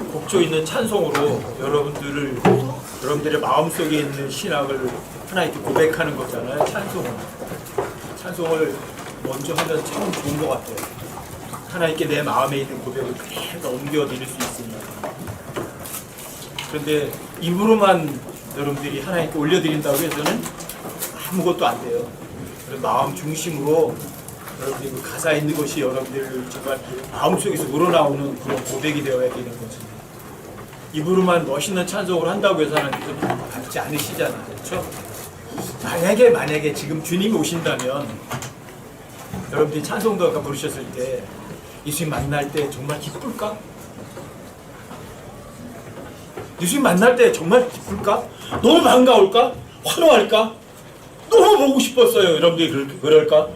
곡조 있는 찬송으로 여러분들의 마음속에 있는 신앙을 하나님께 고백하는 거잖아요. 찬송을 먼저 하면 참 좋은 것 같아요. 하나님께 내 마음에 있는 고백을 그대로 옮겨드릴 수 있으니까. 그런데 입으로만 여러분들이 하나님께 올려드린다고 해서는 아무것도 안 돼요. 마음 중심으로 여러분들이 그 가사 있는 것이 여러분들 정말 마음속에서 우러나오는 그런 고백이 되어야 되는 거지. 입으로만 멋있는 찬송을 한다고 해서 하나님께서 받지 않으시잖아요. 그렇죠? 만약에 지금 주님이 오신다면 여러분들이 찬송도 아까 부르셨을 때 예수님 만날 때 정말 기쁠까? 예수님 만날 때 정말 기쁠까? 너무 반가울까? 환호할까? 너무 보고 싶었어요. 여러분들이 그럴까?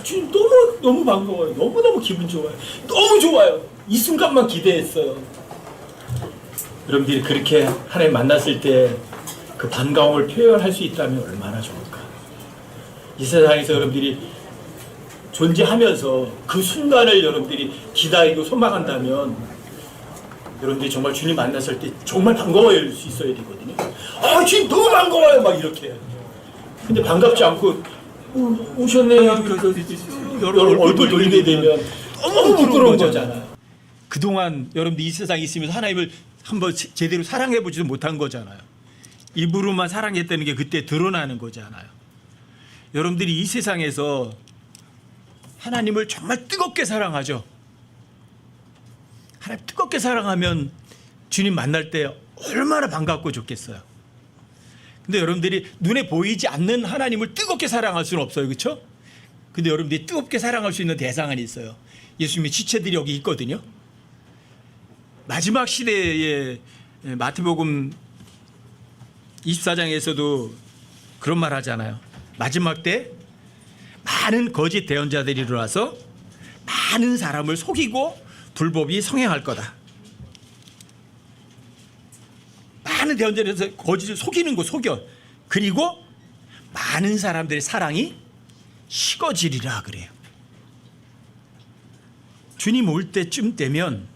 지금 너무 반가워요. 너무너무 기분 좋아요. 너무 좋아요. 이 순간만 기대했어요. 여러분들이 그렇게 하나님 만났을 때 그 반가움을 표현할 수 있다면 얼마나 좋을까. 이 세상에서 여러분들이 존재하면서 그 순간을 여러분들이 기다리고 소망한다면 여러분들이 정말 주님 만났을 때 정말 반가워할 수 있어야 되거든요. 아, 주님 너무 반가워요. 막 이렇게. 근데 반갑지 않고 오셨네요. 그래서 얼굴 돌리게 되면 너무 부끄러운 거잖아요. 그동안 여러분들 이 세상에 있으면서 하나님을 한번 제대로 사랑해보지도 못한 거잖아요. 입으로만 사랑했다는 게 그때 드러나는 거잖아요. 여러분들이 이 세상에서 하나님을 정말 뜨겁게 사랑하죠. 하나님 뜨겁게 사랑하면 주님 만날 때 얼마나 반갑고 좋겠어요. 근데 여러분들이 눈에 보이지 않는 하나님을 뜨겁게 사랑할 수는 없어요. 그렇죠? 근데 여러분들이 뜨겁게 사랑할 수 있는 대상은 있어요. 예수님의 지체들이 여기 있거든요. 마지막 시대에 마태복음 24장에서도 그런 말 하잖아요. 마지막 때 많은 거짓 대언자들이 일어나서 많은 사람을 속이고 불법이 성행할 거다. 많은 대언자들에서 거짓을 속이는 거 속여. 그리고 많은 사람들의 사랑이 식어지리라 그래요. 주님 올 때쯤 되면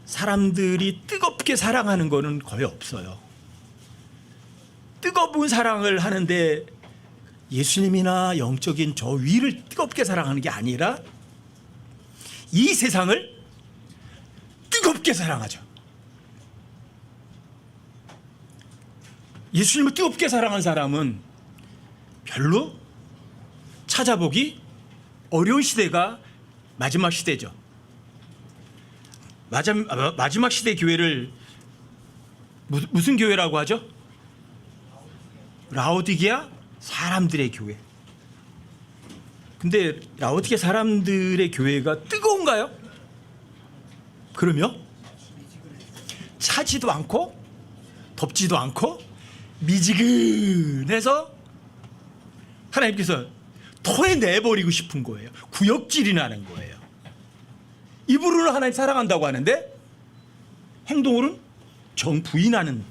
사람들이 뜨겁게 사랑하는 거는 거의 없어요. 뜨거운 사랑을 하는데 예수님이나 영적인 저 위를 뜨겁게 사랑하는 게 아니라 이 세상을 뜨겁게 사랑하죠. 예수님을 뜨겁게 사랑한 사람은 별로 찾아보기 어려운 시대가 마지막 시대죠. 마지막 시대 교회를 무슨 교회라고 하죠? 라오디게아 사람들의 교회. 근데 라오디게아 사람들의 교회가 뜨거운가요? 그러면 차지도 않고 덥지도 않고 미지근해서 하나님께서 토해내버리고 싶은 거예요. 구역질이 나는 거예요. 입으로는 하나님 사랑한다고 하는데 행동으로는 정 부인하는,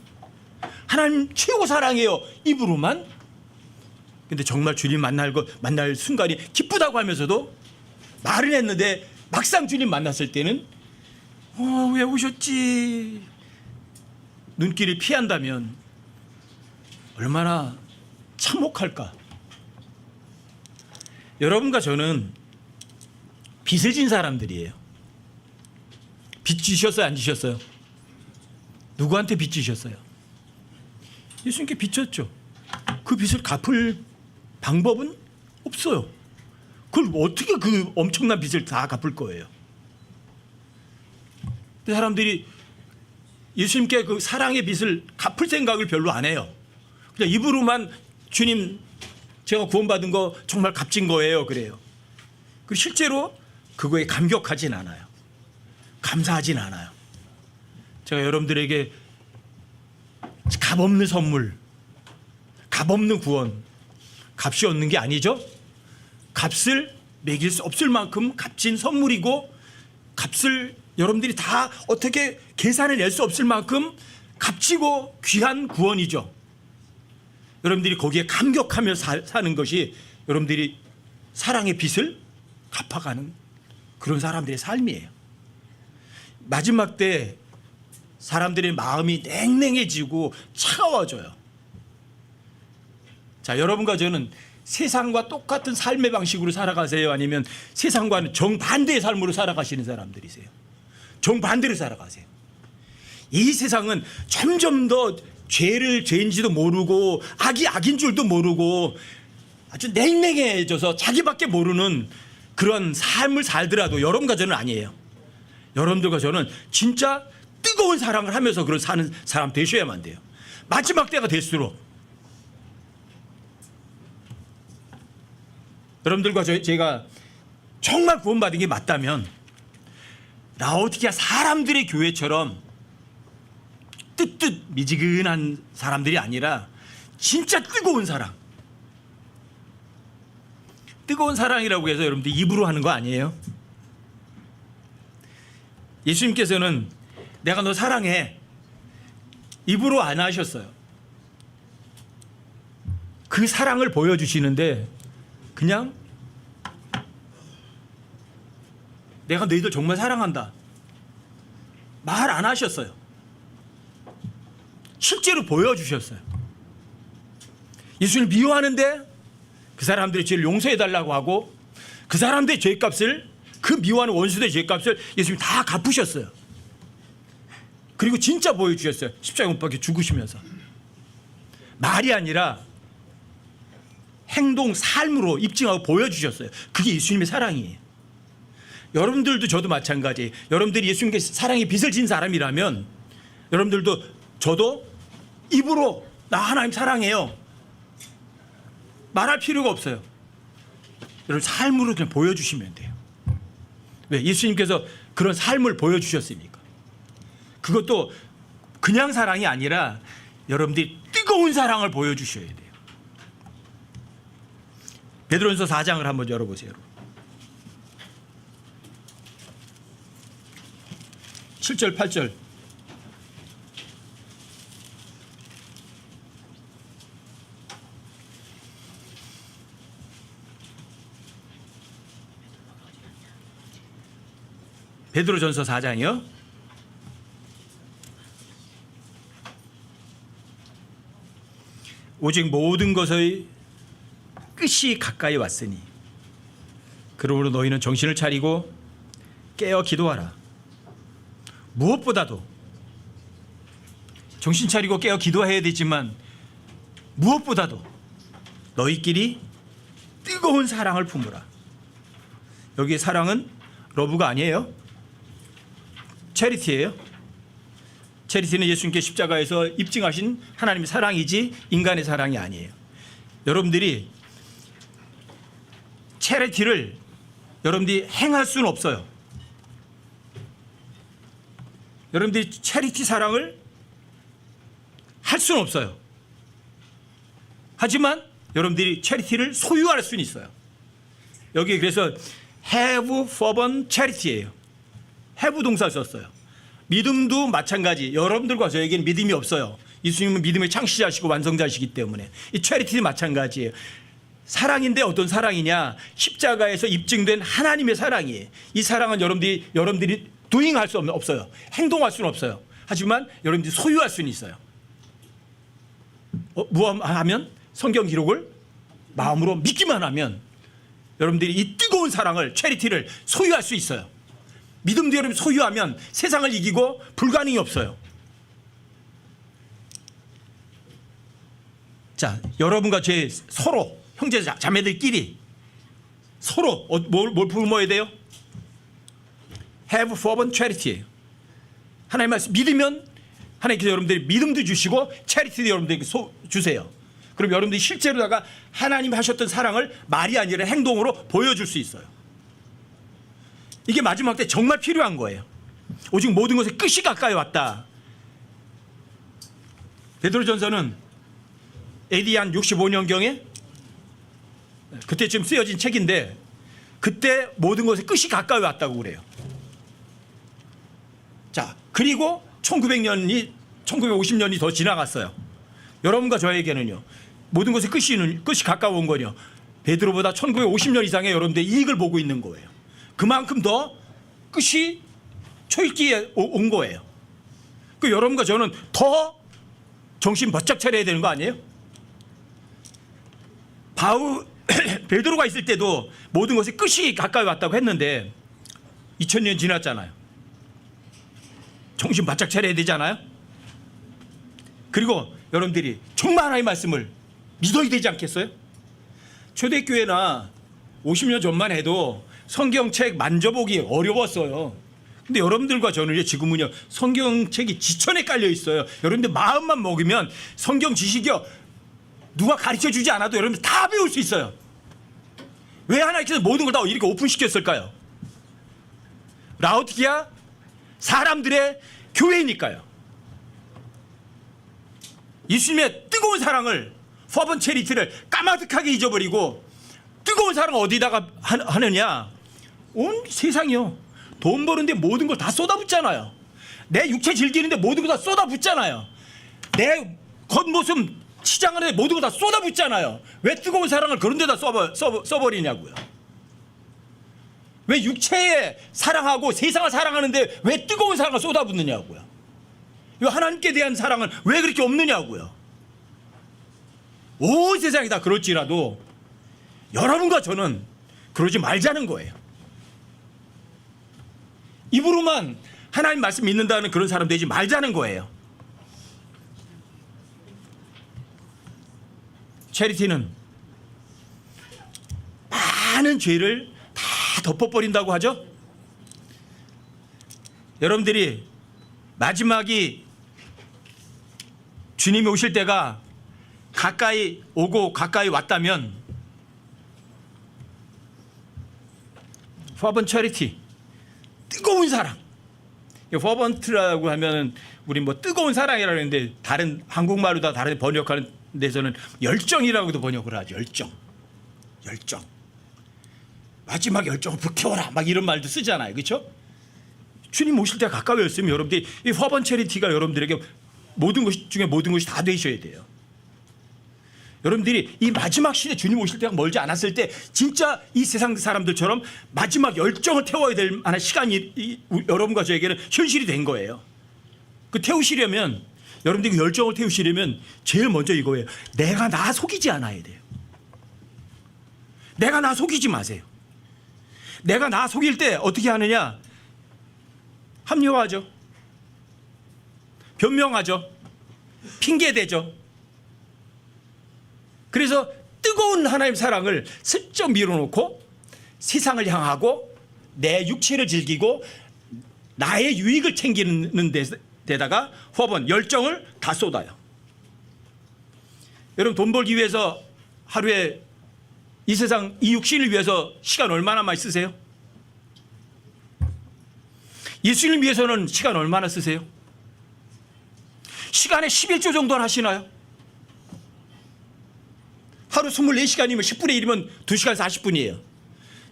하나님 최고 사랑해요 입으로만. 근데 정말 주님 만날 순간이 기쁘다고 하면서도 말은 했는데 막상 주님 만났을 때는 왜 오셨지 눈길을 피한다면 얼마나 참혹할까. 여러분과 저는 빚을 진 사람들이에요. 빚 지셨어요? 안 지셨어요? 누구한테 빚 지셨어요? 예수님께 빚졌죠. 그 빚을 갚을 방법은 없어요. 그걸 어떻게 그 엄청난 빚을 다 갚을 거예요? 근데 사람들이 예수님께 그 사랑의 빚을 갚을 생각을 별로 안 해요. 그냥 입으로만 주님 제가 구원받은 거 정말 값진 거예요 그래요. 그리고 실제로 그거에 감격하진 않아요. 감사하진 않아요. 제가 여러분들에게 값없는 선물, 값없는 구원, 값이 없는 게 아니죠. 값을 매길 수 없을 만큼 값진 선물이고, 값을 여러분들이 다 어떻게 계산을 낼 수 없을 만큼 값지고 귀한 구원이죠. 여러분들이 거기에 감격하며 사는 것이 여러분들이 사랑의 빚을 갚아가는 그런 사람들의 삶이에요. 마지막 때 사람들의 마음이 냉랭해지고 차가워져요. 자, 여러분과 저는 세상과 똑같은 삶의 방식으로 살아가세요? 아니면 세상과는 정반대의 삶으로 살아가시는 사람들이세요? 정반대로 살아가세요. 이 세상은 점점 더 죄를 죄인지도 모르고 악이 악인 줄도 모르고 아주 냉랭해져서 자기밖에 모르는 그런 삶을 살더라도 여러분과 저는 아니에요. 여러분들과 저는 진짜 뜨거운 사랑을 하면서 그런 사는 사람 되셔야만 돼요. 마지막 때가 될수록 여러분들과 제가 정말 구원받은 게 맞다면 라오디게아 사람들의 교회처럼 뜨뜻 미지근한 사람들이 아니라 진짜 뜨거운 사랑. 뜨거운 사랑이라고 해서 여러분들 입으로 하는 거 아니에요. 예수님께서는 내가 너 사랑해 입으로 안 하셨어요. 그 사랑을 보여주시는데 그냥 내가 너희들 정말 사랑한다 말 안 하셨어요. 실제로 보여주셨어요. 예수님을 미워하는데 그 사람들의 죄를 용서해달라고 하고 그 사람들의 죄값을, 그 미워하는 원수들의 죄값을 예수님이 다 갚으셨어요. 그리고 진짜 보여주셨어요. 십자가에 못 박혀 죽으시면서. 말이 아니라 행동, 삶으로 입증하고 보여주셨어요. 그게 예수님의 사랑이에요. 여러분들도 저도 마찬가지. 여러분들이 예수님께 사랑의 빚을 진 사람이라면 여러분들도 저도 입으로 나 하나님 사랑해요 말할 필요가 없어요. 여러분 삶으로 그냥 보여주시면 돼요. 왜? 예수님께서 그런 삶을 보여주셨으니까. 그것도 그냥 사랑이 아니라 여러분들이 뜨거운 사랑을 보여주셔야 돼요. 베드로전서 4장을 한번 열어보세요. 7절 8절. 베드로전서 4장이요. 오직 모든 것의 끝이 가까이 왔으니 그러므로 너희는 정신을 차리고 깨어 기도하라. 무엇보다도 정신 차리고 깨어 기도해야 되지만 무엇보다도 너희끼리 뜨거운 사랑을 품으라. 여기에 사랑은 러브가 아니에요. 체리티예요. 체리티는 예수님께 십자가에서 입증하신 하나님의 사랑이지 인간의 사랑이 아니에요. 여러분들이 체리티를 여러분들이 행할 수는 없어요. 여러분들이 체리티 사랑을 할 수는 없어요. 하지만 여러분들이 체리티를 소유할 수는 있어요. 여기 그래서 have fervent charity예요. have 동사 썼어요. 믿음도 마찬가지. 여러분들과 저에게는 믿음이 없어요. 예수님은 믿음의 창시자시고 완성자시기 때문에 이 체리티도 마찬가지예요. 사랑인데 어떤 사랑이냐? 십자가에서 입증된 하나님의 사랑이에요. 이 사랑은 여러분들이 doing할 수 없어요. 행동할 수는 없어요. 하지만 여러분들이 소유할 수는 있어요. 무엇하면? 성경 기록을 마음으로 믿기만 하면 여러분들이 이 뜨거운 사랑을, 체리티를 소유할 수 있어요. 믿음도 여러분 소유하면 세상을 이기고 불가능이 없어요. 자, 여러분과 제 서로 형제 자매들끼리 서로 뭘 품어야 돼요? have fervent charity예요. 하나님 말씀 믿으면 하나님께서 여러분들이 믿음도 주시고 체리티도 여러분들에게 주세요. 그럼 여러분들이 실제로다가 하나님 하셨던 사랑을 말이 아니라 행동으로 보여줄 수 있어요. 이게 마지막 때 정말 필요한 거예요. 오직 모든 것의 끝이 가까이 왔다. 베드로전서는 AD 한 65년경에 그때쯤 쓰여진 책인데 그때 모든 것의 끝이 가까이 왔다고 그래요. 자, 그리고 1950년이 더 지나갔어요. 여러분과 저에게는요, 모든 것의 끝이 가까운 거요. 베드로보다 1950년 이상의 여러분들 이익을 보고 있는 거예요. 그만큼 더 끝이 초읽기에 온 거예요. 그 여러분과 저는 더 정신 바짝 차려야 되는 거 아니에요? 베드로가 있을 때도 모든 것이 끝이 가까이 왔다고 했는데 2000년 지났잖아요. 정신 바짝 차려야 되잖아요. 그리고 여러분들이 정말 하나님의 말씀을 믿어야 되지 않겠어요? 초대교회나 50년 전만 해도 성경책 만져보기 어려웠어요. 근데 여러분들과 저는 지금은요, 성경책이 지천에 깔려 있어요. 여러분들 마음만 먹으면 성경 지식이요, 누가 가르쳐 주지 않아도 여러분들 다 배울 수 있어요. 왜 하나님께서 모든 걸 다 이렇게 오픈시켰을까요? 라오디게아 사람들의 교회니까요. 예수님의 뜨거운 사랑을, 퍼번 체리티를 까마득하게 잊어버리고 뜨거운 사랑을 어디다가 하느냐? 온 세상이요. 돈 버는데 모든 걸 다 쏟아붓잖아요. 내 육체 즐기는데 모든 걸 다 쏟아붓잖아요. 내 겉모습 치장하는데 모든 걸 다 쏟아붓잖아요. 왜 뜨거운 사랑을 그런 데다 써버리냐고요. 왜 육체에 사랑하고 세상을 사랑하는데 왜 뜨거운 사랑을 쏟아붓느냐고요. 왜 하나님께 대한 사랑은 왜 그렇게 없느냐고요. 온 세상이 다 그럴지라도 여러분과 저는 그러지 말자는 거예요. 입으로만 하나님 말씀 믿는다는 그런 사람 되지 말자는 거예요. 체리티는 많은 죄를 다 덮어버린다고 하죠. 여러분들이 마지막이 주님이 오실 때가 가까이 오고 가까이 왔다면 퍼번트 체리티, 뜨거운 사랑. 퍼번트라고 하면 우리 뭐 뜨거운 사랑이라고 하는데 다른 한국말로 다 다른 번역하는 데서는 열정이라고도 번역을 하죠. 열정. 마지막 열정을 불태워라 막 이런 말도 쓰잖아요. 그렇죠? 주님 오실 때가 가까이 왔으면 여러분들이 이 퍼번트 체리티가 여러분들에게 모든 것 중에 모든 것이 다 되셔야 돼요. 여러분들이 이 마지막 시대 주님 오실 때가 멀지 않았을 때 진짜 이 세상 사람들처럼 마지막 열정을 태워야 될 만한 시간이 여러분과 저에게는 현실이 된 거예요. 그 태우시려면 여러분들이 그 열정을 태우시려면 제일 먼저 이거예요. 내가 나 속이지 않아야 돼요. 내가 나 속이지 마세요. 내가 나 속일 때 어떻게 하느냐? 합리화하죠. 변명하죠. 핑계대죠. 그래서 뜨거운 하나님 사랑을 슬쩍 밀어놓고 세상을 향하고 내 육체를 즐기고 나의 유익을 챙기는 데다가 퍼번 열정을 다 쏟아요. 여러분 돈 벌기 위해서 하루에 이 세상 이 육신을 위해서 시간 얼마나 많이 쓰세요? 예수님을 위해서는 시간 얼마나 쓰세요? 시간에 11조 정도는 하시나요? 하루 24시간이면 10분의 1이면 2시간 40분이에요.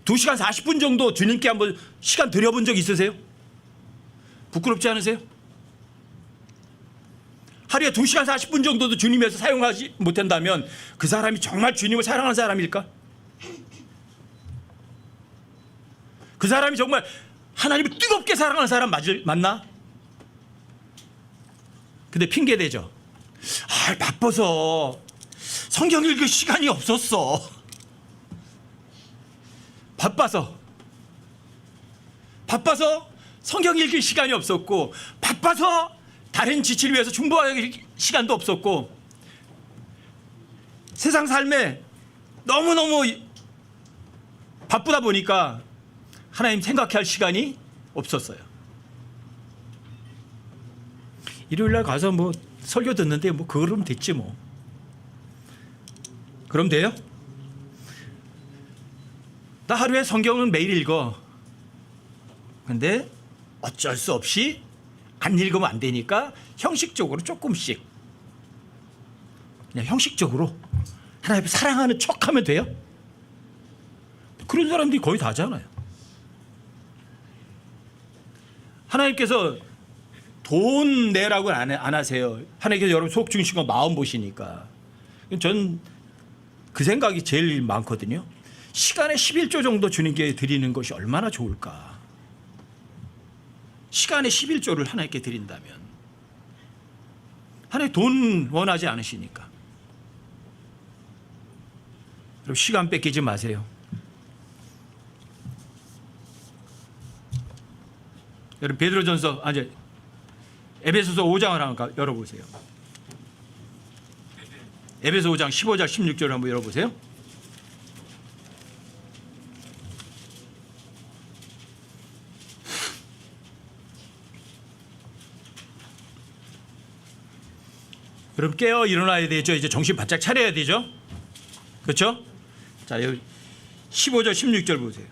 2시간 40분 정도 주님께 한번 시간 드려본 적 있으세요? 부끄럽지 않으세요? 하루에 2시간 40분 정도도 주님 위해서 사용하지 못한다면 그 사람이 정말 주님을 사랑하는 사람일까? 그 사람이 정말 하나님을 뜨겁게 사랑하는 사람 맞나? 근데 핑계대죠. 바빠서 성경 읽을 시간이 없었어. 바빠서 성경 읽을 시간이 없었고 바빠서 다른 지치를 위해서 중보할 시간도 없었고 세상 삶에 너무너무 바쁘다 보니까 하나님 생각할 시간이 없었어요. 일요일날 가서 뭐 설교 듣는데 뭐 그러면 됐지 뭐. 그럼 돼요? 나 하루에 성경은 매일 읽어. 근데 어쩔 수 없이 안 읽으면 안 되니까 형식적으로 조금씩 그냥 형식적으로 하나님 사랑하는 척하면 돼요? 그런 사람들이 거의 다잖아요. 하나님께서 돈 내라고는 안 하세요. 하나님께서 여러분 속 중심과 마음 보시니까. 전 그 생각이 제일 많거든요. 시간의 11조 정도 주님께 드리는 것이 얼마나 좋을까. 시간의 11조를 하나님께 드린다면, 하나님 돈 원하지 않으시니까. 여러분 시간 뺏기지 마세요. 여러분 베드로전서 에베소서 5장을 한번 열어보세요. 에베소 5장 15절 16절 한번 열어보세요. 여러분 깨어 일어나야 되죠. 이제 정신 바짝 차려야 되죠. 그렇죠? 자, 여기 15절 16절 보세요.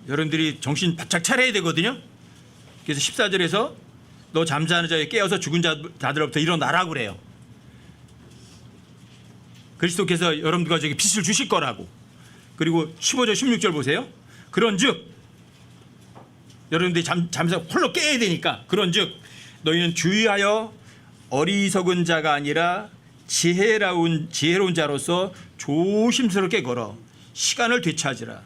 여러분들이 정신 바짝 차려야 되거든요. 그래서 14절에서 너 잠자는 자에 깨어서 죽은 자들로부터 일어나라고 그래요. 그리스도께서 여러분들과 저기 빛을 주실 거라고. 그리고 15절 16절 보세요. 그런즉 여러분들이 잠에서 홀로 깨야 되니까, 그런즉 너희는 주의하여 어리석은 자가 아니라 지혜로운 자로서 조심스럽게 걸어 시간을 되찾으라.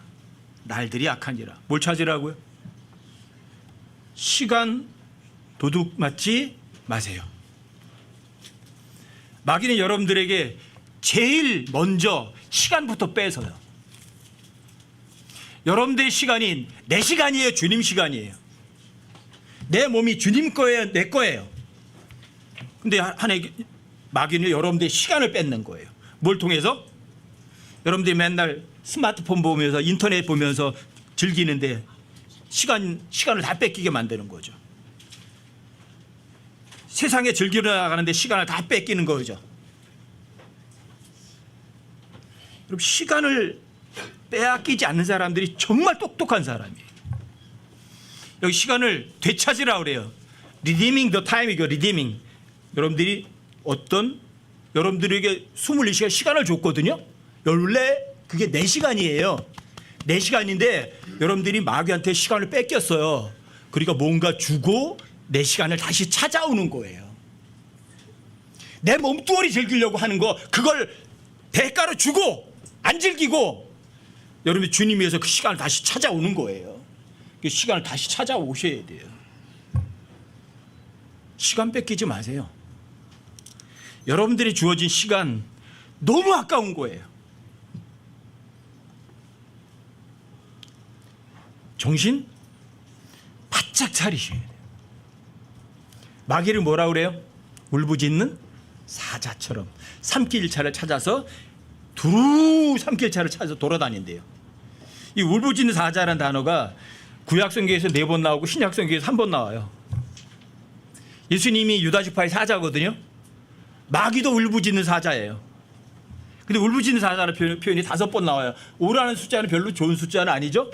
날들이 악하니라. 뭘 찾으라고요? 시간 도둑 맞지 마세요. 마귀는 여러분들에게 제일 먼저 시간부터 뺏어요. 여러분들의 시간이 내 시간이에요, 주님 시간이에요. 내 몸이 주님 거예요, 내 거예요. 근데 마귀는 여러분들의 시간을 뺏는 거예요. 뭘 통해서? 여러분들이 맨날 스마트폰 보면서 인터넷 보면서 즐기는데 시간을 다 뺏기게 만드는 거죠. 세상에 즐기러 나가는데 시간을 다 뺏기는 거죠. 여러분 시간을 빼앗기지 않는 사람들이 정말 똑똑한 사람이에요. 여기 시간을 되찾으라고 그래요. Redeeming the time이고, redeeming. 여러분들이 여러분들에게 24시간 시간을 줬거든요. 원래 그게 4시간이에요. 4시간인데 여러분들이 마귀한테 시간을 뺏겼어요. 그러니까 뭔가 주고 내 시간을 다시 찾아오는 거예요. 내 몸뚱아리 즐기려고 하는 거, 그걸 대가로 주고 안 즐기고 여러분이 주님 위해서 그 시간을 다시 찾아오는 거예요. 그 시간을 다시 찾아오셔야 돼요. 시간 뺏기지 마세요. 여러분들이 주어진 시간 너무 아까운 거예요. 정신 바짝 차리셔야 돼요. 마귀를 뭐라 그래요? 울부짖는 사자처럼 삼킬차를 찾아서 두루 삼킬차를 찾아서 돌아다닌대요. 이 울부짖는 사자라는 단어가 구약성경에서 4번 나오고 신약성경에서 1번 나와요. 예수님이 유다지파의 사자거든요. 마귀도 울부짖는 사자예요. 근데 울부짖는 사자라는 표현이 5번 나와요. 5라는 숫자는 별로 좋은 숫자는 아니죠.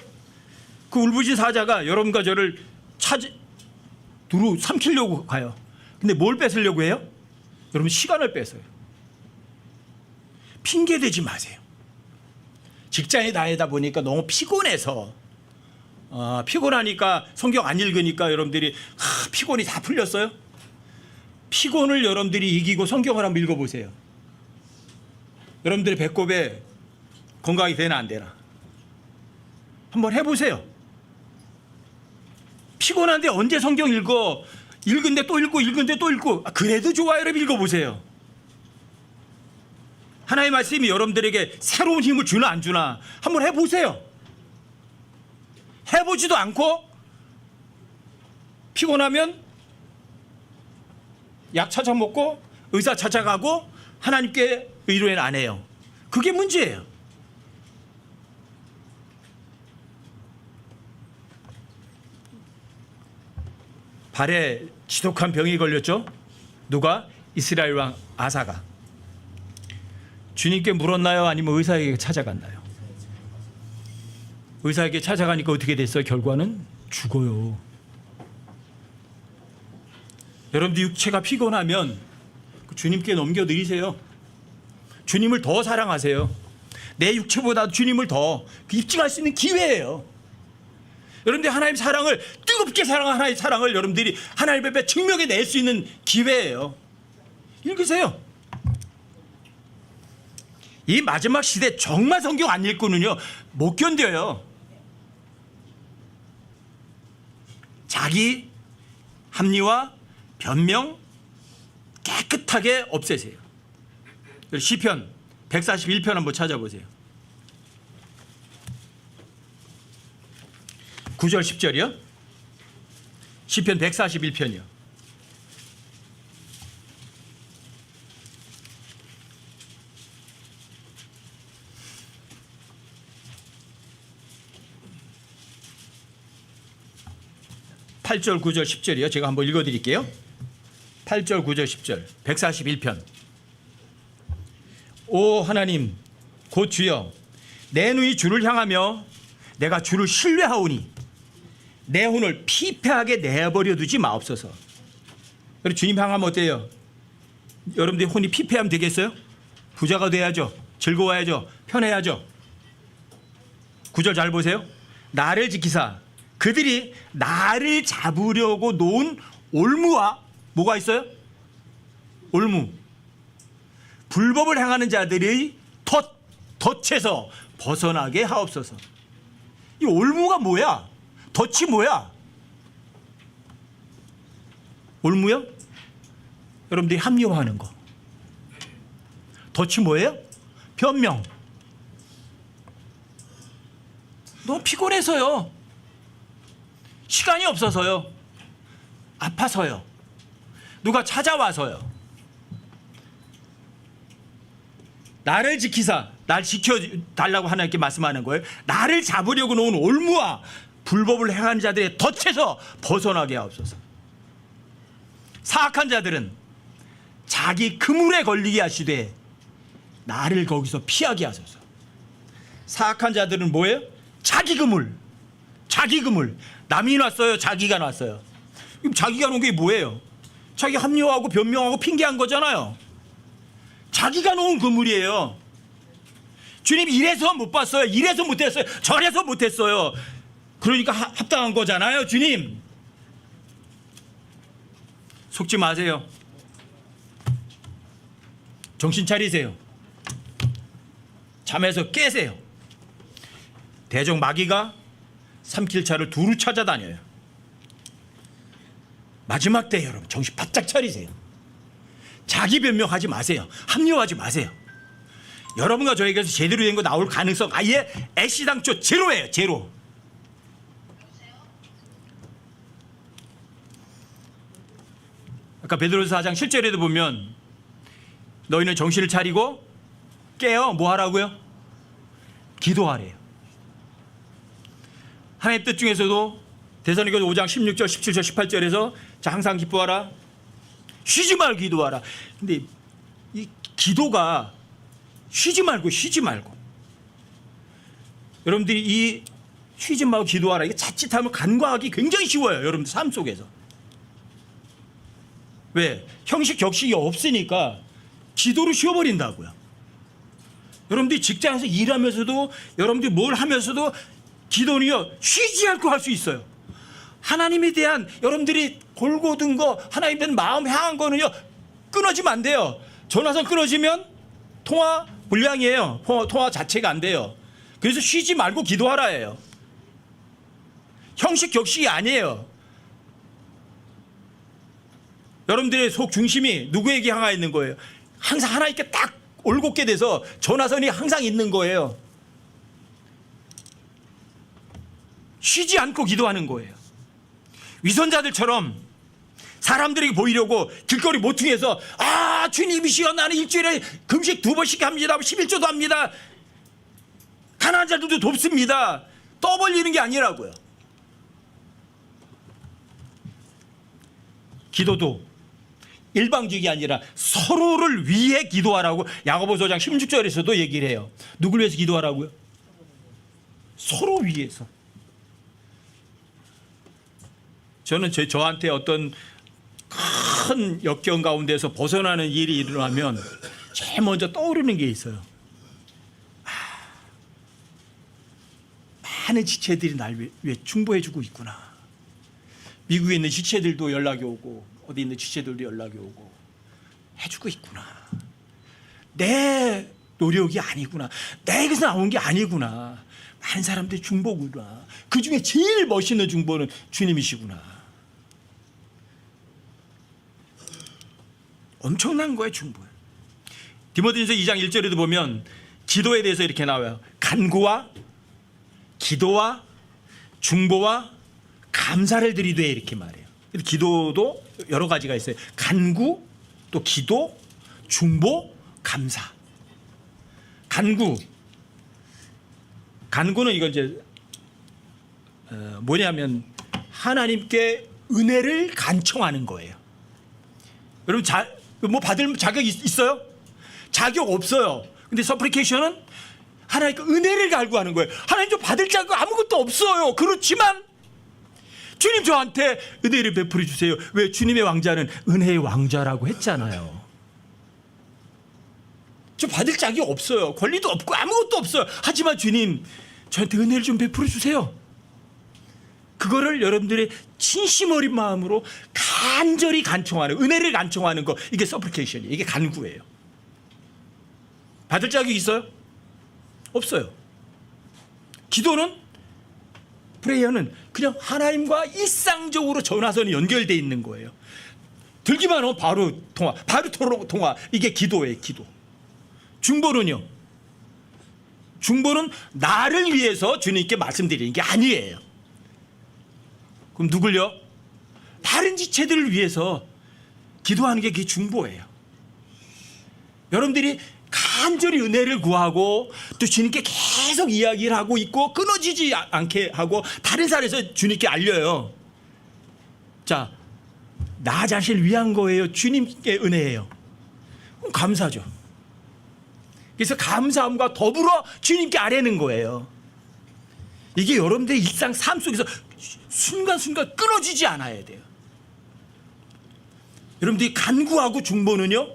그 울부짖는 사자가 여러분과 저를 두루 삼키려고 가요. 근데 뭘 뺏으려고 해요? 여러분 시간을 뺏어요. 핑계 대지 마세요. 직장에 다니다 보니까 너무 피곤해서 피곤하니까 성경 안 읽으니까 여러분들이 피곤이 다 풀렸어요? 피곤을 여러분들이 이기고 성경을 한번 읽어보세요. 여러분들의 배꼽에 건강이 되나 안 되나 한번 해보세요. 피곤한데 언제 성경 읽어? 읽은데 또 읽고 읽은데 또 읽고. 그래도 좋아요. 여러분 읽어보세요. 하나님의 말씀이 여러분들에게 새로운 힘을 주나 안 주나 한번 해보세요. 해보지도 않고 피곤하면 약 찾아 먹고 의사 찾아가고 하나님께 의뢰는 안 해요. 그게 문제예요. 발에 지독한 병이 걸렸죠. 누가? 이스라엘 왕 아사가. 주님께 물었나요? 아니면 의사에게 찾아갔나요? 의사에게 찾아가니까 어떻게 됐어요? 결과는 죽어요. 여러분들 육체가 피곤하면 주님께 넘겨드리세요. 주님을 더 사랑하세요. 내 육체보다 주님을 더 입증할 수 있는 기회예요. 여러분들이 하나님의 사랑을 뜨겁게 사랑한 하나님의 사랑을 여러분들이 하나님 앞에 증명해 낼 수 있는 기회예요. 읽으세요. 이 마지막 시대 정말 성경 안 읽고는요 못 견뎌요. 자기 합리화, 변명 깨끗하게 없애세요. 시편 141편 한번 찾아보세요. 9절 10절이요. 시편 141편이요. (8절) (9절) (10절이요) 제가 한번 읽어드릴게요. 8절 9절 10절 141편. 오 하나님 곧 주여, 내 눈이 주를 향하며 내가 주를 신뢰하오니 내 혼을 피폐하게 내버려 두지 마옵소서. 그리고 주님 향하면 어때요? 여러분들이 혼이 피폐하면 되겠어요? 부자가 돼야죠. 즐거워야죠. 편해야죠. 9절 잘 보세요. 나를 지키사 그들이 나를 잡으려고 놓은 올무와 뭐가 있어요? 올무. 불법을 행하는 자들의 덫에서 벗어나게 하옵소서. 이 올무가 뭐야? 덫이 뭐야? 올무요? 여러분들이 합리화하는 거. 덫이 뭐예요? 변명. 너무 피곤해서요. 시간이 없어서요. 아파서요. 누가 찾아와서요. 나를 지키사, 날 지켜달라고 하나님께 말씀하는 거예요. 나를 잡으려고 놓은 올무와 불법을 행하는 자들의 덫에서 벗어나게 하옵소서. 사악한 자들은 자기 그물에 걸리게 하시되 나를 거기서 피하게 하소서. 사악한 자들은 뭐예요? 자기 그물. 자기 그물. 남이 놨어요? 자기가 놨어요? 자기가 놓은 게 뭐예요? 자기 합리화하고 변명하고 핑계한 거잖아요. 자기가 놓은 그물이에요. 주님 이래서 못 봤어요. 이래서 못했어요. 저래서 못했어요. 그러니까 합당한 거잖아요. 주님 속지 마세요. 정신 차리세요. 잠에서 깨세요. 대적 마귀가 삼킬차를 두루 찾아다녀요. 마지막 때 여러분 정신 바짝 차리세요. 자기 변명하지 마세요. 합리화하지 마세요. 여러분과 저에게서 제대로 된 거 나올 가능성 아예 애시당초 제로예요. 제로. 아까 베드로서 4장 7절에도 보면 너희는 정신을 차리고 깨어 뭐 하라고요? 기도하래요. 하나님의 뜻 중에서도 데살로니가서 5장 16절 17절 18절에서 자 항상 기뻐하라, 쉬지 말고 기도하라. 근데 이 기도가 쉬지 말고 여러분들이 이 쉬지 말고 기도하라 이게 자칫하면 간과하기 굉장히 쉬워요. 여러분들 삶 속에서. 왜? 형식 격식이 없으니까 기도로 쉬어버린다고요. 여러분들이 직장에서 일하면서도 여러분들이 뭘 하면서도 기도는요 쉬지 않고 할 수 있어요. 하나님에 대한 여러분들이 골고 든 거, 하나님에 대한 마음 향한 거는요 끊어지면 안 돼요. 전화선 끊어지면 통화 불량이에요. 통화 자체가 안 돼요. 그래서 쉬지 말고 기도하라예요. 형식 격식이 아니에요. 여러분들의 속 중심이 누구에게 향해 있는 거예요? 항상 하나님께 딱 올곧게 돼서 전화선이 항상 있는 거예요. 쉬지 않고 기도하는 거예요. 위선자들처럼 사람들에게 보이려고 길거리 모퉁이에서 아 주님이시여 나는 일주일에 금식 2번씩 합니다. 11조도 합니다. 가난한 자들도 돕습니다. 떠벌리는 게 아니라고요. 기도도 일방적이 아니라 서로를 위해 기도하라고 야고보서 5장 16절에서도 얘기를 해요. 누굴 위해서 기도하라고요? 서로 위해서. 저는 저한테 어떤 큰 역경 가운데서 벗어나는 일이 일어나면 제일 먼저 떠오르는 게 있어요. 많은 지체들이 날 위해 충보해주고 있구나. 미국에 있는 지체들도 연락이 오고 어디 있는 지체들도 연락이 오고 해주고 있구나. 내 노력이 아니구나. 내게서 나온 게 아니구나. 많은 사람들이 중보구나. 그 중에 제일 멋있는 중보는 주님이시구나. 엄청난 거예요, 중보예요. 디모데전서 2장 1절에도 보면 기도에 대해서 이렇게 나와요. 간구와 기도와 중보와 감사를 드리되 이렇게 말해요. 기도도 여러 가지가 있어요. 간구, 또 기도, 중보, 감사. 간구는 이거 이제 뭐냐면 하나님께 은혜를 간청하는 거예요. 여러분 뭐 받을 자격 있어요? 자격 없어요. 근데 서프리케이션은 하나님께 은혜를 갈구하는 거예요. 하나님 좀 받을 자격 아무것도 없어요. 그렇지만 주님 저한테 은혜를 베풀어 주세요. 왜? 주님의 왕자는 은혜의 왕자라고 했잖아요. 저 받을 자격이 없어요. 권리도 없고 아무것도 없어요. 하지만 주님 저한테 은혜를 좀 베풀어 주세요. 그거를 여러분들의 진심 어린 마음으로 간절히 간청하는, 은혜를 간청하는 거, 이게 서프리케이션이에요. 이게 간구예요. 받을 자격이 있어요? 없어요. 기도는, 프레이어는 그냥 하나님과 일상적으로 전화선이 연결되어 있는 거예요. 들기만 하면 바로 통화, 바로 통화. 이게 기도예요, 기도. 중보는요? 중보는 나를 위해서 주님께 말씀드리는 게 아니에요. 그럼 누굴요? 다른 지체들을 위해서 기도하는 게 그게 중보예요. 여러분들이 간절히 은혜를 구하고 또 주님께 계속 이야기를 하고 있고 끊어지지 않게 하고 다른 사람에서 주님께 알려요. 자, 나 자신을 위한 거예요? 주님께 은혜예요? 그럼 감사죠. 그래서 감사함과 더불어 주님께 아뢰는 거예요. 이게 여러분들의 일상 삶 속에서 순간순간 끊어지지 않아야 돼요. 여러분들이 간구하고 중보는요,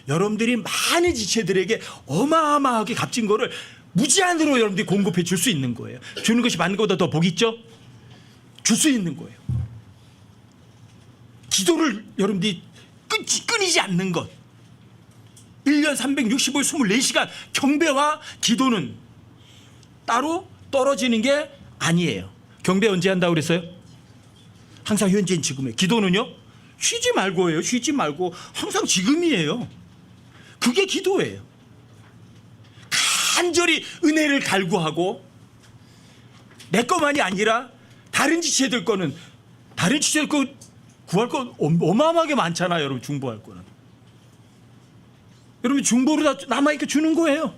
여러분들이 많은 지체들에게 어마어마하게 값진 거를 무제한으로 여러분들이 공급해 줄 수 있는 거예요. 주는 것이 받는 것보다 더 복 있죠? 줄 수 있는 거예요. 기도를 여러분들이 끊이지 않는 것. 1년 365일 24시간 경배와 기도는 따로 떨어지는 게 아니에요. 경배 언제 한다고 그랬어요? 항상 현재인 지금이에요. 기도는요? 쉬지 말고예요. 쉬지 말고 항상 지금이에요. 그게 기도예요. 간절히 은혜를 갈구하고 내 것만이 아니라 다른 지체들 거는, 다른 지체들 거 구할 거 어마어마하게 많잖아요. 여러분 중보할 거는. 여러분 중보로 다 남아있게 주는 거예요.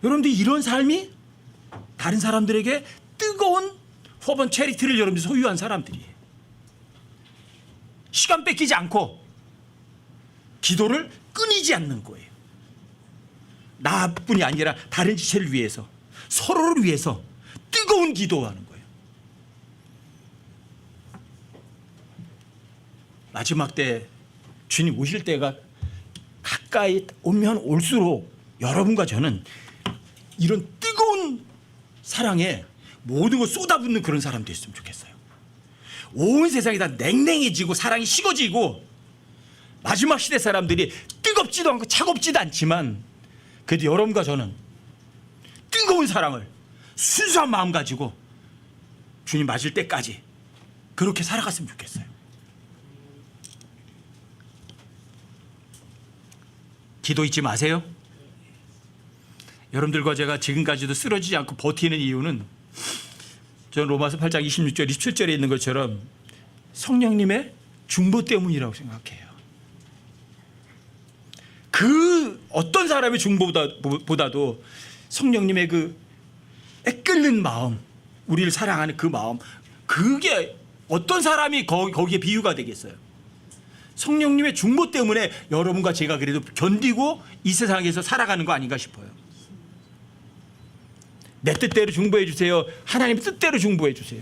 여러분들 이런 삶이 다른 사람들에게 뜨거운 호번 체리티를 여러분들 소유한 사람들이에요. 시간 뺏기지 않고 기도를 끊이지 않는 거예요. 나뿐이 아니라 다른 지체를 위해서, 서로를 위해서 뜨거운 기도하는 거예요. 마지막 때 주님 오실 때가 가까이 오면 올수록 여러분과 저는 이런 뜨거운 사랑에 모든 걸 쏟아붓는 그런 사람 됐으면 좋겠어요. 온 세상이 다 냉랭해지고 사랑이 식어지고 마지막 시대 사람들이 뜨겁지도 않고 차갑지도 않지만 그래도 여러분과 저는 뜨거운 사랑을 순수한 마음 가지고 주님 맞을 때까지 그렇게 살아갔으면 좋겠어요. 기도 잊지 마세요. 여러분들과 제가 지금까지도 쓰러지지 않고 버티는 이유는 저는 로마서 8장 26절 27절에 있는 것처럼 성령님의 중보 때문이라고 생각해요. 그 어떤 사람의 중보보다도 성령님의 그 애끓는 마음, 우리를 사랑하는 그 마음, 그게 어떤 사람이 거기에 비유가 되겠어요. 성령님의 중보 때문에 여러분과 제가 그래도 견디고 이 세상에서 살아가는 거 아닌가 싶어요. 내 뜻대로 중보해 주세요. 하나님 뜻대로 중보해 주세요.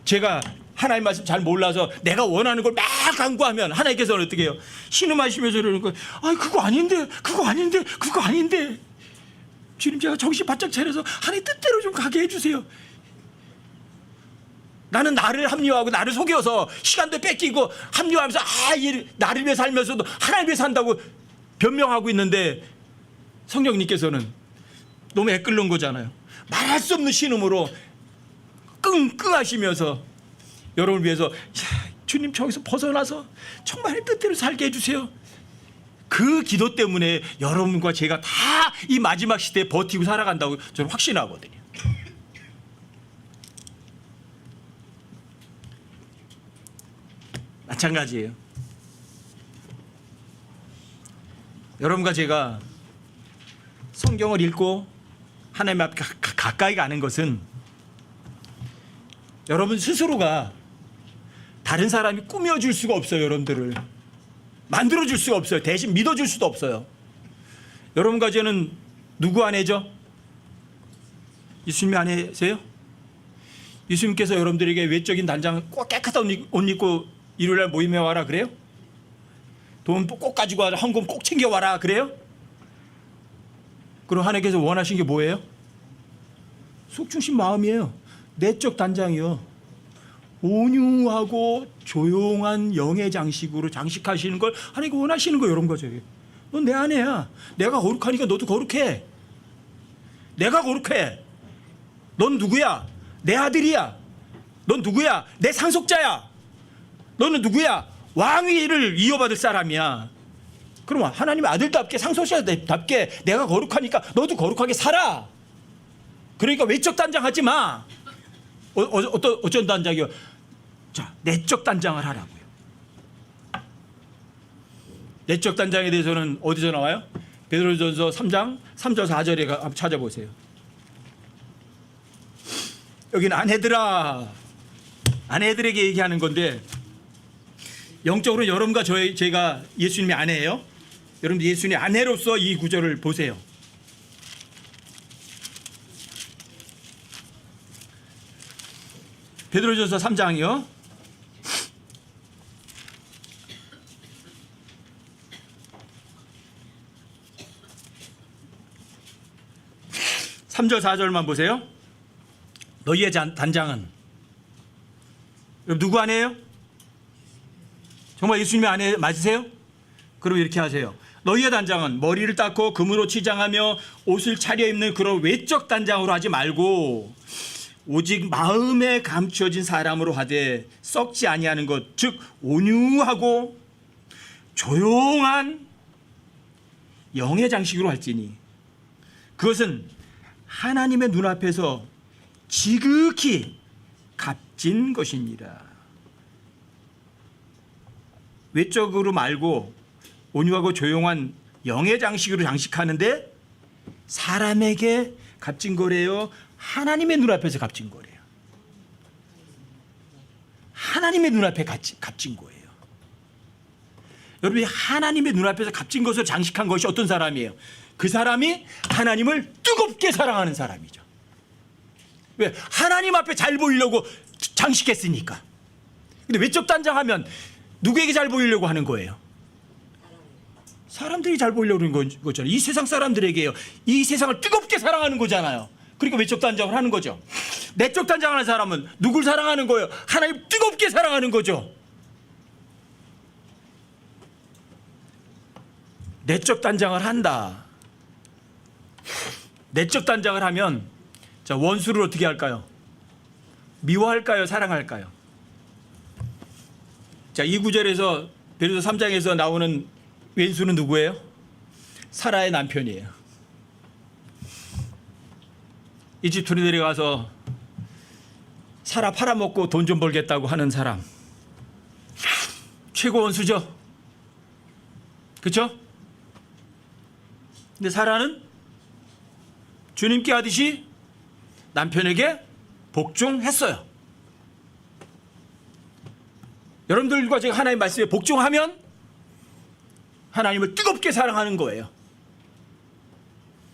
제가 하나님 말씀 잘 몰라서 내가 원하는 걸 막 강구하면 하나님께서는 어떻게 해요? 신음하시면서 그러는 거예요. 아, 그거 아닌데, 그거 아닌데, 그거 아닌데. 주님, 제가 정신 바짝 차려서 하나님 뜻대로 좀 가게 해주세요. 나는 나를 합리화하고 나를 속여서 시간도 뺏기고 합리화하면서 나를 위해 살면서도 하나님 위해 산다고 변명하고 있는데 성령님께서는 너무 애끓는 거잖아요. 말할 수 없는 신음으로 끙끙하시면서 여러분을 위해서 야, 주님 저기서 벗어나서 정말 뜻대로 살게 해주세요. 그 기도 때문에 여러분과 제가 다 이 마지막 시대에 버티고 살아간다고 저는 확신하거든요. 마찬가지예요. 여러분과 제가 성경을 읽고 하나님 앞에 가까이 가는 것은 여러분 스스로가 다른 사람이 꾸며줄 수가 없어요. 여러분들을 만들어줄 수가 없어요. 대신 믿어줄 수도 없어요. 여러분과 저는 누구 안에죠? 예수님이 안에세요? 예수님께서 여러분들에게 외적인 단장 꼭 깨끗한 옷 입고 일요일날 모임에 와라 그래요? 돈 꼭 가지고 와라, 헌금 꼭 챙겨와라 그래요? 그럼 하나님께서 원하신 게 뭐예요? 속중심 마음이에요. 내적 단장이요. 온유하고 조용한 영의 장식으로 장식하시는 걸 하나님께 원하시는 거예요. 이런 거죠. 넌 내 아내야. 내가 거룩하니까 너도 거룩해. 내가 거룩해. 넌 누구야? 내 아들이야. 넌 누구야? 내 상속자야. 너는 누구야? 왕위를 이어받을 사람이야. 그럼 하나님의 아들답게 상속자답게 내가 거룩하니까 너도 거룩하게 살아. 그러니까 외적 단장하지 마. 어쩐 단장이요? 자, 내적 단장을 하라고요. 내적 단장에 대해서는 어디서 나와요? 베드로전서 3장 3절 4절에 한번 찾아보세요. 여기는 아내들에게 얘기하는 건데 영적으로 여러분과 제가 예수님의 아내예요. 여러분 예수님의 아내로서 이 구절을 보세요. 베드로전서 3장이요. 3절 4절만 보세요. 너희의 단장은 누구 아내예요? 정말 예수님의 아내 맞으세요? 그럼 이렇게 하세요. 너희의 단장은 머리를 닦고 금으로 치장하며 옷을 차려입는 그런 외적 단장으로 하지 말고 오직 마음에 감추어진 사람으로 하되 썩지 아니하는 것, 즉 온유하고 조용한 영의 장식으로 할지니 그것은 하나님의 눈앞에서 지극히 값진 것이니라. 외적으로 말고 온유하고 조용한 영의 장식으로 장식하는데 사람에게 값진 거래요? 하나님의 눈앞에서 값진 거래요? 하나님의 눈앞에 값진 거예요. 여러분이 하나님의 눈앞에서 값진 것을 장식한 것이 어떤 사람이에요? 그 사람이 하나님을 뜨겁게 사랑하는 사람이죠. 왜? 하나님 앞에 잘 보이려고 장식했으니까. 근데 외적 단장하면 누구에게 잘 보이려고 하는 거예요? 사람들이 잘 보이려고 하는 거잖아요. 이 세상 사람들에게요. 이 세상을 뜨겁게 사랑하는 거잖아요. 그러니까 외적 단장을 하는 거죠. 내적 단장하는 사람은 누굴 사랑하는 거예요? 하나님 뜨겁게 사랑하는 거죠. 내적 단장을 한다. 내적 단장을 하면 자, 원수를 어떻게 할까요? 미워할까요? 사랑할까요? 자, 이 구절에서 베드로서 3장에서 나오는 왼수는 누구예요? 사라의 남편이에요. 이집트로 내려가서 사라 팔아먹고 돈 좀 벌겠다고 하는 사람. 최고 원수죠. 그렇죠? 근데 사라는 주님께 하듯이 남편에게 복종했어요. 여러분들과 제가 하나님의 말씀에 복종하면 하나님을 뜨겁게 사랑하는 거예요.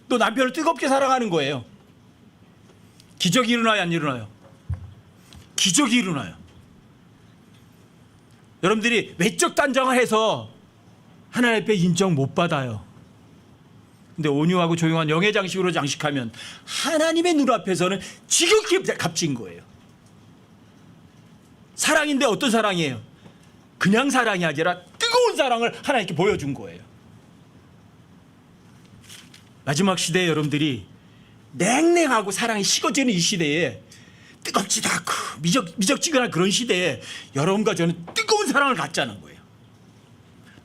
또 남편을 뜨겁게 사랑하는 거예요. 기적이 일어나요, 안 일어나요? 기적이 일어나요. 여러분들이 외적 단장을 해서 하나님 앞에 인정 못 받아요. 근데 온유하고 조용한 영의 장식으로 장식하면 하나님의 눈앞에서는 지극히 값진 거예요. 사랑인데 어떤 사랑이에요? 그냥 사랑이 아니라 뜨거운 사랑을 하나님께 보여준 거예요. 마지막 시대에 여러분들이 냉랭하고 사랑이 식어지는 이 시대에 뜨겁지도 않고 미적지근한 그런 시대에 여러분과 저는 뜨거운 사랑을 갖자는 거예요.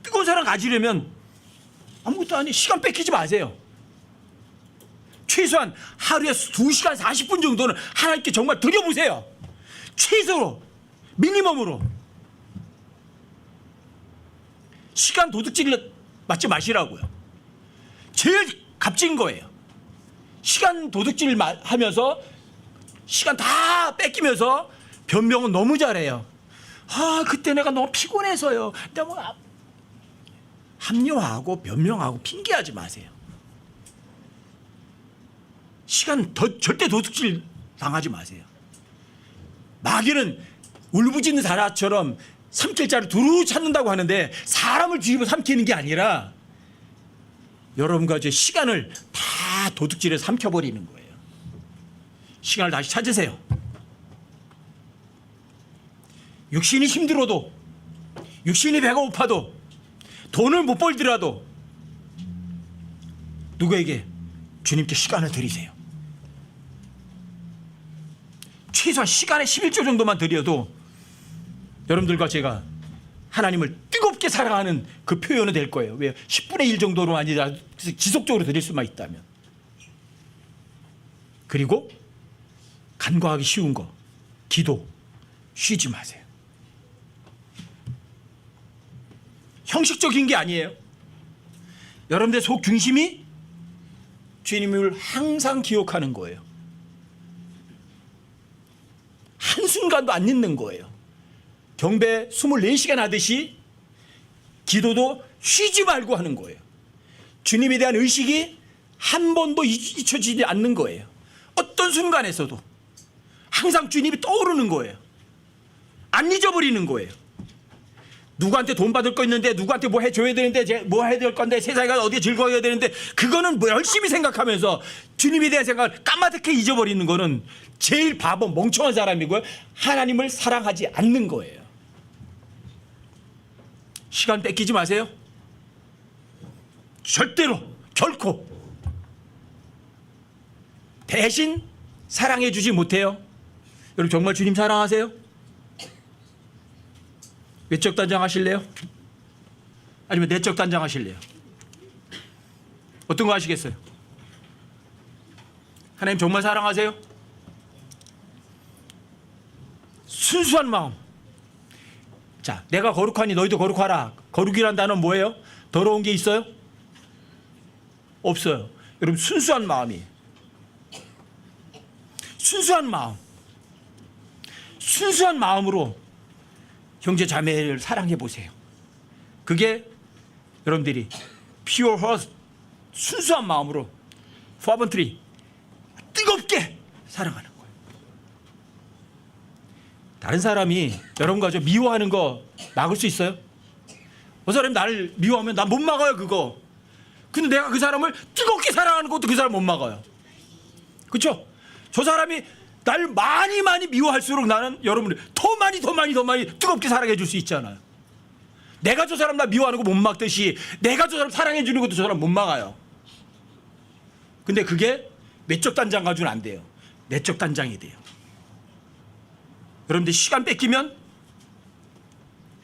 뜨거운 사랑 가지려면 아무것도 아니 시간 뺏기지 마세요. 최소한 하루에 2시간 40분 정도는 하나님께 정말 드려보세요. 최소로 미니멈으로. 시간 도둑질 맞지 마시라고요. 제일 값진 거예요. 시간 도둑질 하면서 시간 다 뺏기면서 변명은 너무 잘해요. 아 그때 내가 너무 피곤해서요. 너무 합리화하고 변명하고 핑계하지 마세요. 시간 절대 도둑질 당하지 마세요. 마귀는 울부짖는 사자처럼 삼킬 자를 두루 찾는다고 하는데 사람을 뒤집어 삼키는 게 아니라 여러분과 제 시간을 다 도둑질에 삼켜버리는 거예요. 시간을 다시 찾으세요. 육신이 힘들어도, 육신이 배가 고파도, 돈을 못 벌더라도 누구에게 주님께 시간을 드리세요. 최소한 시간의 11조 정도만 드려도 여러분들과 제가 하나님을 뜨겁게 사랑하는 그 표현이 될 거예요. 왜요? 10분의 1 정도로 아니라 지속적으로 드릴 수만 있다면. 그리고 간과하기 쉬운 거, 기도 쉬지 마세요. 형식적인 게 아니에요. 여러분들의 속 중심이 주님을 항상 기억하는 거예요. 한순간도 안 잊는 거예요. 경배 24시간 하듯이 기도도 쉬지 말고 하는 거예요. 주님에 대한 의식이 한 번도 잊혀지지 않는 거예요. 어떤 순간에서도 항상 주님이 떠오르는 거예요. 안 잊어버리는 거예요. 누구한테 돈 받을 거 있는데, 누구한테 뭐 해줘야 되는데, 뭐 해야 될 건데, 세상이가 어디에 즐거워야 되는데, 그거는 뭐 열심히 생각하면서 주님에 대한 생각을 까마득하게 잊어버리는 거는 제일 바보 멍청한 사람이고요. 하나님을 사랑하지 않는 거예요. 시간 뺏기지 마세요. 절대로 결코 대신 사랑해 주지 못해요. 여러분 정말 주님 사랑하세요? 외적 단장 하실래요? 아니면 내적 단장 하실래요? 어떤 거 하시겠어요? 하나님 정말 사랑하세요? 순수한 마음. 자, 내가 거룩하니 너희도 거룩하라. 거룩이란 단어는 뭐예요? 더러운 게 있어요? 없어요. 여러분 순수한 마음이에요. 순수한 마음. 순수한 마음으로 형제 자매를 사랑해 보세요. 그게 여러분들이 pure heart, 순수한 마음으로 fervently 뜨겁게 사랑하는 거예요. 다른 사람이 여러분과 저 미워하는 거 막을 수 있어요? 그 사람이 나를 미워하면 난 못 막아요 그거. 근데 내가 그 사람을 뜨겁게 사랑하는 것도 그 사람 못 막아요. 그렇죠? 저 사람이 날 많이 미워할수록 나는 여러분을 더 많이 뜨겁게 사랑해 줄 수 있잖아요. 내가 저 사람 나 미워하는 거 못 막듯이 내가 저 사람 사랑해 주는 것도 저 사람 못 막아요. 근데 그게 외적 단장 가지고는 안 돼요. 내적 단장이 돼요. 여러분들 시간 뺏기면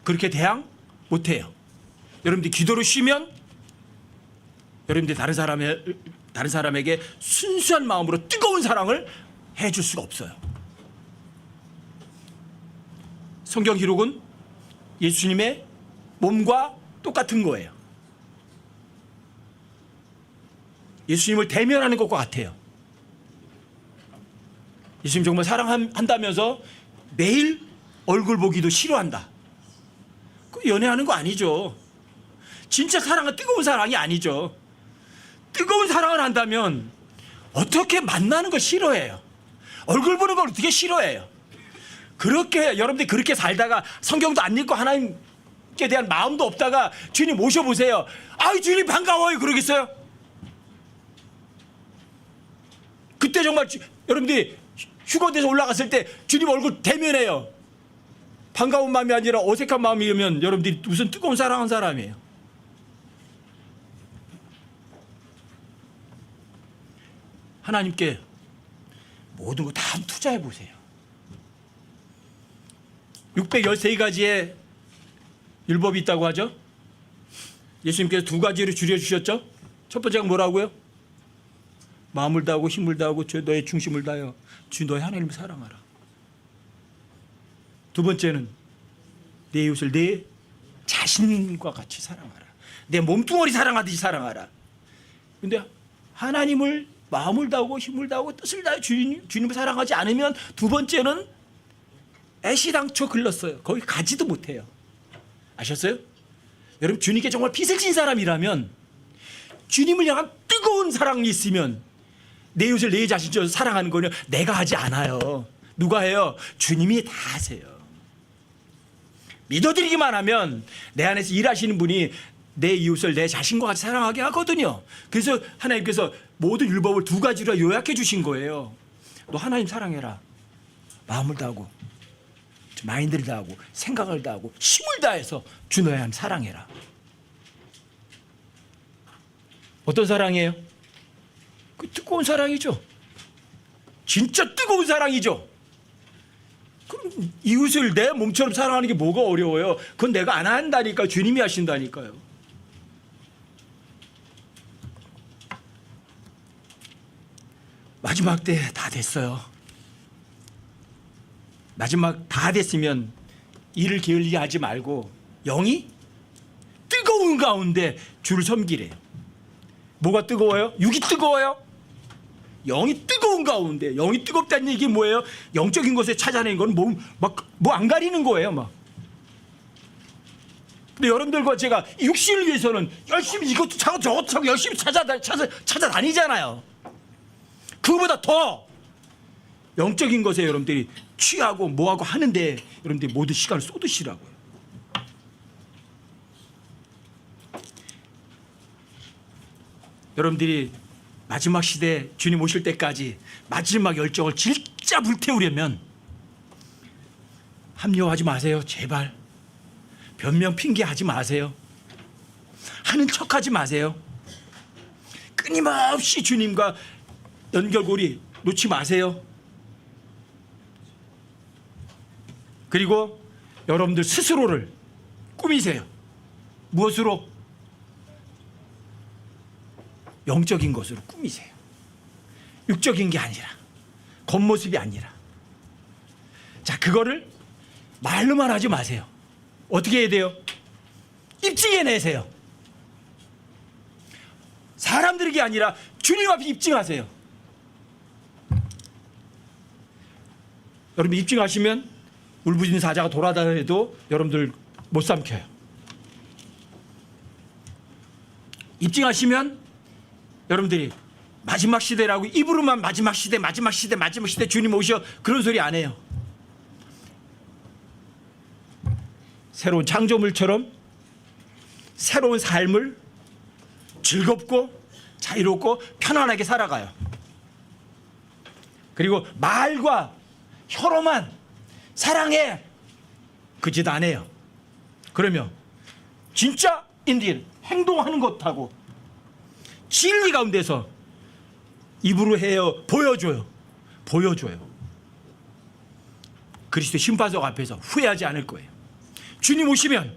그렇게 대항 못 해요. 여러분들 기도로 쉬면 여러분들 다른 사람에게 순수한 마음으로 뜨거운 사랑을 해줄 수가 없어요. 성경 기록은 예수님의 몸과 똑같은 거예요. 예수님을 대면하는 것과 같아요. 예수님 정말 사랑한다면서 매일 얼굴 보기도 싫어한다. 그 연애하는 거 아니죠. 진짜 사랑은 뜨거운 사랑이 아니죠. 뜨거운 사랑을 한다면 어떻게 만나는 걸 싫어해요? 얼굴 보는 걸 어떻게 싫어해요? 그렇게 여러분들이 그렇게 살다가 성경도 안 읽고 하나님께 대한 마음도 없다가 주님 모셔보세요. 아이 주님 반가워요 그러겠어요? 그때 정말 여러분들이 휴거돼서 올라갔을 때 주님 얼굴 대면해요. 반가운 마음이 아니라 어색한 마음이면 여러분들이 무슨 뜨거운 사랑한 사람이에요. 하나님께 모든 거 다 한번 투자해 보세요. 613가지의 율법이 있다고 하죠. 예수님께서 2가지로 줄여주셨죠. 첫 번째가 뭐라고요? 마음을 다하고 힘을 다하고 너의 중심을 다하여 주 너의 하나님을 사랑하라. 두 번째는 내 이웃을 내 자신과 같이 사랑하라. 내 몸뚱아리 사랑하듯이 사랑하라. 근데 하나님을 마음을 다하고 힘을 다하고 뜻을 다해 주님을 사랑하지 않으면 두 번째는 애시당초 글렀어요. 거기 가지도 못해요. 아셨어요? 여러분, 주님께 정말 빚을 진 사람이라면, 주님을 향한 뜨거운 사랑이 있으면 내 이웃을 내 자신처럼 사랑하는 거는 내가 하지 않아요. 누가 해요? 주님이 다 하세요. 믿어드리기만 하면 내 안에서 일하시는 분이 내 이웃을 내 자신과 같이 사랑하게 하거든요. 그래서 하나님께서 모든 율법을 2가지로 요약해 주신 거예요. 너 하나님 사랑해라. 마음을 다하고 마인드를 다하고 생각을 다하고 힘을 다해서 주 너의 하나님 사랑해라. 어떤 사랑이에요? 그 뜨거운 사랑이죠. 진짜 뜨거운 사랑이죠. 그럼 이웃을 내 몸처럼 사랑하는 게 뭐가 어려워요? 그건 내가 안 한다니까. 주님이 하신다니까요. 마지막 때 다 됐어요. 마지막 다 됐으면 일을 게을리하지 말고 영이 뜨거운 가운데 주를 섬기래요. 뭐가 뜨거워요? 육이 뜨거워요? 영이 뜨거운 가운데. 영이 뜨겁다는 얘기 뭐예요? 영적인 것에 찾아낸 건 뭐 안 가리는 거예요. 막. 근데 여러분들과 제가 육신을 위해서는 열심히 이것도 차고 저것도 차고 열심히 찾아다니잖아요. 그거보다 더 영적인 것에 여러분들이 취하고 뭐하고 하는데 여러분들이 모든 시간을 쏟으시라고요. 여러분들이 마지막 시대 주님 오실 때까지 마지막 열정을 진짜 불태우려면 합리화하지 마세요. 제발. 변명 핑계하지 마세요. 하는 척하지 마세요. 끊임없이 주님과 연결고리 놓지 마세요. 그리고 여러분들 스스로를 꾸미세요. 무엇으로? 영적인 것으로 꾸미세요. 육적인 게 아니라, 겉모습이 아니라. 자, 그거를 말로만 하지 마세요. 어떻게 해야 돼요? 입증해내세요. 사람들에게 아니라 주님 앞에 입증하세요. 여러분, 입증하시면 울부짖는 사자가 돌아다녀도 여러분들 못 삼켜요. 입증하시면 여러분들이 마지막 시대라고 입으로만 마지막 시대 주님 오셔 그런 소리 안 해요. 새로운 창조물처럼 새로운 삶을 즐겁고 자유롭고 편안하게 살아가요. 그리고 말과 혀로만 사랑해 그 짓 안 해요. 그러면 진짜 인디언 행동하는 것하고 진리 가운데서 입으로 해요. 보여줘요. 그리스도의 심판석 앞에서 후회하지 않을 거예요. 주님 오시면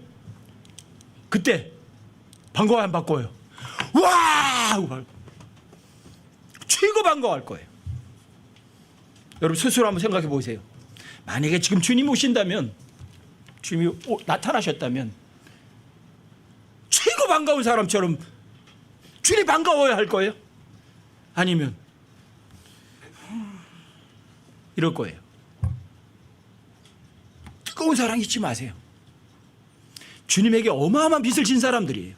그때 반가워 안 바꿔요. 와! 최고 반가워할 거예요. 여러분 스스로 한번 생각해 보세요. 만약에 지금 주님 오신다면, 주님이 나타나셨다면 최고 반가운 사람처럼 주님 반가워야 할 거예요? 아니면 이럴 거예요. 뜨거운 사랑 잊지 마세요. 주님에게 어마어마한 빚을 진 사람들이에요.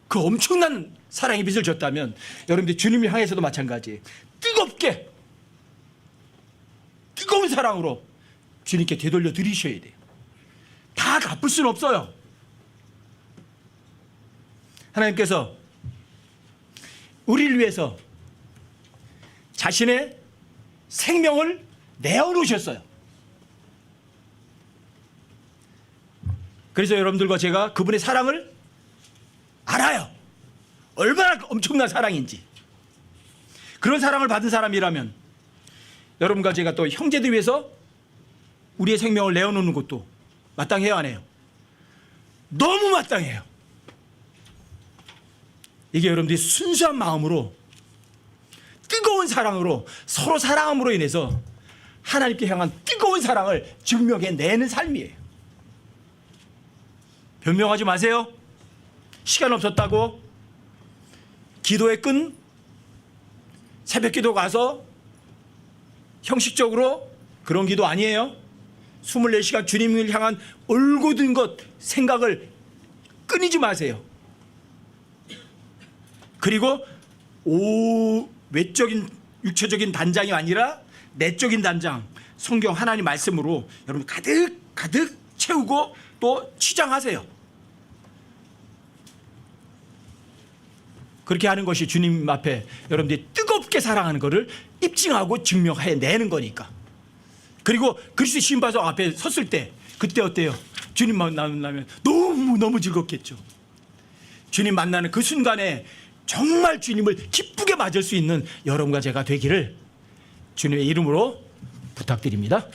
그 엄청난 사랑의 빚을 졌다면 여러분들 주님을 향해서도 마찬가지예요. 뜨겁게 뜨거운 사랑으로 주님께 되돌려 드리셔야 돼요. 다 갚을 수는 없어요. 하나님께서 우리를 위해서 자신의 생명을 내어놓으셨어요. 그래서 여러분들과 제가 그분의 사랑을 알아요. 얼마나 엄청난 사랑인지. 그런 사랑을 받은 사람이라면 여러분과 제가 또 형제들 위해서 우리의 생명을 내어놓는 것도 마땅해요, 안 해요? 너무 마땅해요. 이게 여러분들이 순수한 마음으로 뜨거운 사랑으로 서로 사랑함으로 인해서 하나님께 향한 뜨거운 사랑을 증명해내는 삶이에요. 변명하지 마세요. 시간 없었다고 기도의 끈 새벽 기도 가서 형식적으로 그런 기도 아니에요. 24시간 주님을 향한 올곧은 것 생각을 끊이지 마세요. 그리고 외적인 육체적인 단장이 아니라 내적인 단장, 성경 하나님 말씀으로 여러분 가득 채우고 또 치장하세요. 그렇게 하는 것이 주님 앞에 여러분들이 뜨겁게 사랑하는 것을 입증하고 증명해내는 거니까. 그리고 그리스도 신바석 앞에 섰을 때 그때 어때요? 주님 만나면 너무 즐겁겠죠. 주님 만나는 그 순간에 정말 주님을 기쁘게 맞을 수 있는 여러분과 제가 되기를 주님의 이름으로 부탁드립니다.